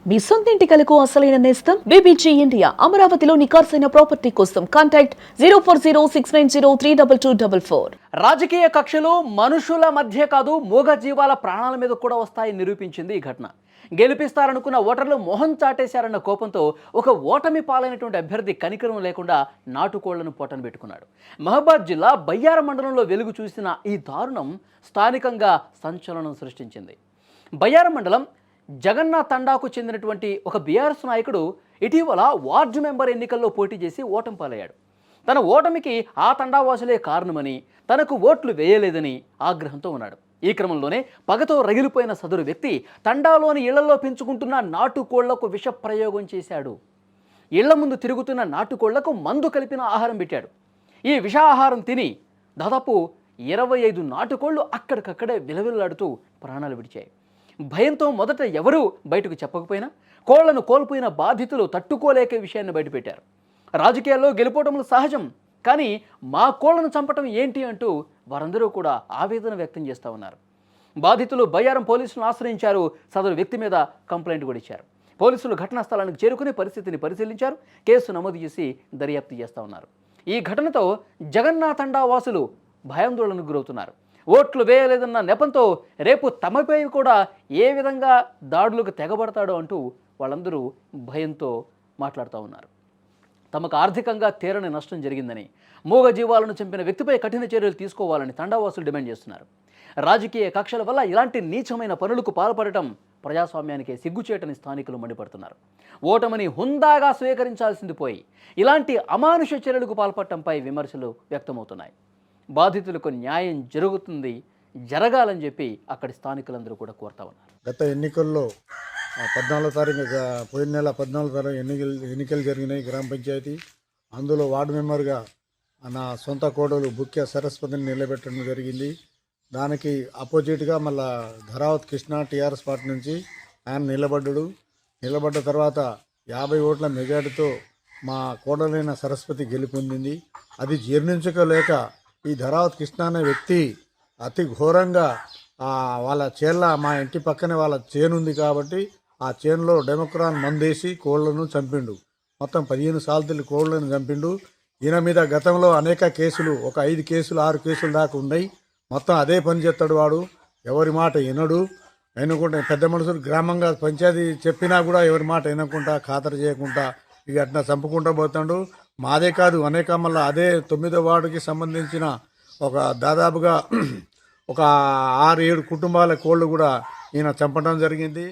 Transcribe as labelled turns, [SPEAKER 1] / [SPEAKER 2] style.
[SPEAKER 1] మీ సొంతింటి కలకు అసలైన నేస్తం బీబీజీ ఇండియా. అమరావతిలో నికార్సైన ప్రాపర్టీ కోసం కాంటాక్ట్ 0406903224.
[SPEAKER 2] రాజకీయ కక్షలు మనుషుల మధ్య కాదు, మూగ జీవాల ప్రాణాల మీద కూడా వస్తాయని నిరూపించింది ఈ ఘటన. గెలిపిస్తారనుకున్న ఓటర్లు మొహం చాటేశారన్న కోపంతో ఒక ఓటమి పాలైనటువంటి అభ్యర్థి కనికరం లేకుండా నాటుకోళ్లను పోటను పెట్టుకున్నాడు. మహబాద్ జిల్లా బయ్యారం మండలంలో వెలుగు చూసిన ఈ దారుణం స్థానికంగా సంచలనం సృష్టించింది. బయ్యారం మండలం జగన్నాథ్ తండాకు చెందినటువంటి ఒక బీఆర్ఎస్ నాయకుడు ఇటీవల వార్డు మెంబర్ ఎన్నికల్లో పోటీ చేసి ఓటమి పాలయ్యాడు. తన ఓటమికి ఆ తండావాసులే కారణమని, తనకు ఓట్లు వేయలేదని ఆగ్రహంతో ఉన్నాడు. ఈ క్రమంలోనే పగతో రగిలిపోయిన సదరు వ్యక్తి తండాలోని ఇళ్లలో పెంచుకుంటున్న నాటుకోళ్లకు విష ప్రయోగం చేశాడు. ఇళ్ల ముందు తిరుగుతున్న నాటుకోళ్లకు మందు కలిపిన ఆహారం పెట్టాడు. ఈ విషాహారం తిని దాదాపు 25 నాటుకోళ్లు అక్కడికక్కడే విలవిల్లాడుతూ ప్రాణాలు విడిచాయి. భయంతో మొదట ఎవరూ బయటకు చెప్పకపోయినా కోళ్లను కోల్పోయిన బాధితులు తట్టుకోలేక విషయాన్ని బయటపెట్టారు. రాజకీయాల్లో గెలుపోవటములు సహజం, కానీ మా కోళ్లను చంపటం ఏంటి అంటూ వారందరూ కూడా ఆవేదన వ్యక్తం చేస్తూ ఉన్నారు. బాధితులు బయ్యారం పోలీసులను ఆశ్రయించారు. సదరు వ్యక్తి మీద కంప్లైంట్ కూడా ఇచ్చారు. పోలీసులు ఘటనా స్థలానికి చేరుకుని పరిస్థితిని పరిశీలించారు. కేసు నమోదు చేసి దర్యాప్తు చేస్తూ ఉన్నారు. ఈ ఘటనతో జగన్నాథ్ తండా వాసులు భయాందోళనకు గురవుతున్నారు. ఓట్లు వేయలేదన్న నెపంతో రేపు తమపై కూడా ఏ విధంగా దాడులకు తెగబడతాడో అంటూ వాళ్ళందరూ భయంతో మాట్లాడుతూ ఉన్నారు. తమకు ఆర్థికంగా తీరని నష్టం జరిగిందని, మూగ జీవాలను చంపిన వ్యక్తిపై కఠిన చర్యలు తీసుకోవాలని తండావాసులు డిమాండ్ చేస్తున్నారు. రాజకీయ కక్షల వల్ల ఇలాంటి నీచమైన పనులకు పాల్పడటం ప్రజాస్వామ్యానికి సిగ్గుచేటని స్థానికులు మండిపడుతున్నారు. ఓటమిని హుందాగా స్వీకరించాల్సింది పోయి ఇలాంటి అమానుష చర్యలకు పాల్పడటంపై విమర్శలు వ్యక్తమవుతున్నాయి. బాధితులకు న్యాయం జరగాలని చెప్పి అక్కడి స్థానికులందరూ కూడా కోరుతా ఉన్నారు.
[SPEAKER 3] గత ఎన్నికల్లో 14వ తారీఖు, పోయిన నెల 14వ తారీఖు ఎన్నికలు జరిగినాయి గ్రామ పంచాయతీ. అందులో వార్డు మెంబర్గా నా సొంత కోడలు బుక్య సరస్వతిని నిలబెట్టడం జరిగింది. దానికి అపోజిట్గా మళ్ళా ధరావత్ కృష్ణ టీఆర్ఎస్ పార్టీ నుంచి ఆయన నిలబడ్డ తర్వాత 50 ఓట్ల మెజార్టీతో మా కోడలైన సరస్వతి గెలుపొందింది. అది జీర్ణించుకోలేక ఈ ధరావత్ కృష్ణ అనే వ్యక్తి అతి ఘోరంగా వాళ్ళ చేన్ల, మా ఇంటి పక్కనే వాళ్ళ చేను ఉంది కాబట్టి ఆ చేనులో డెమోక్రాన్ మందేసి కోళ్లను చంపిండు. మొత్తం 15 సార్లు కోళ్లను చంపిండు. ఈయన మీద గతంలో అనేక కేసులు, ఒక 5 కేసులు 6 కేసులు దాకా ఉన్నాయి. మొత్తం అదే పని చేస్తాడు వాడు. ఎవరి మాట వినడు. వినకుండా పెద్ద మనుషులు గ్రామంగా పంచాయతీ చెప్పినా కూడా ఎవరి మాట వినకుండా, ఖాతరు చేయకుండా ఇక అట్లా చంపుకుంటూ పోతాడు. మాదే కాదు, అనేక మళ్ళీ అదే 9వ వార్డుకి సంబంధించిన ఒక దాదాపుగా ఒక 6-7 కుటుంబాల కోళ్ళు కూడా ఈయన చంపడం జరిగింది.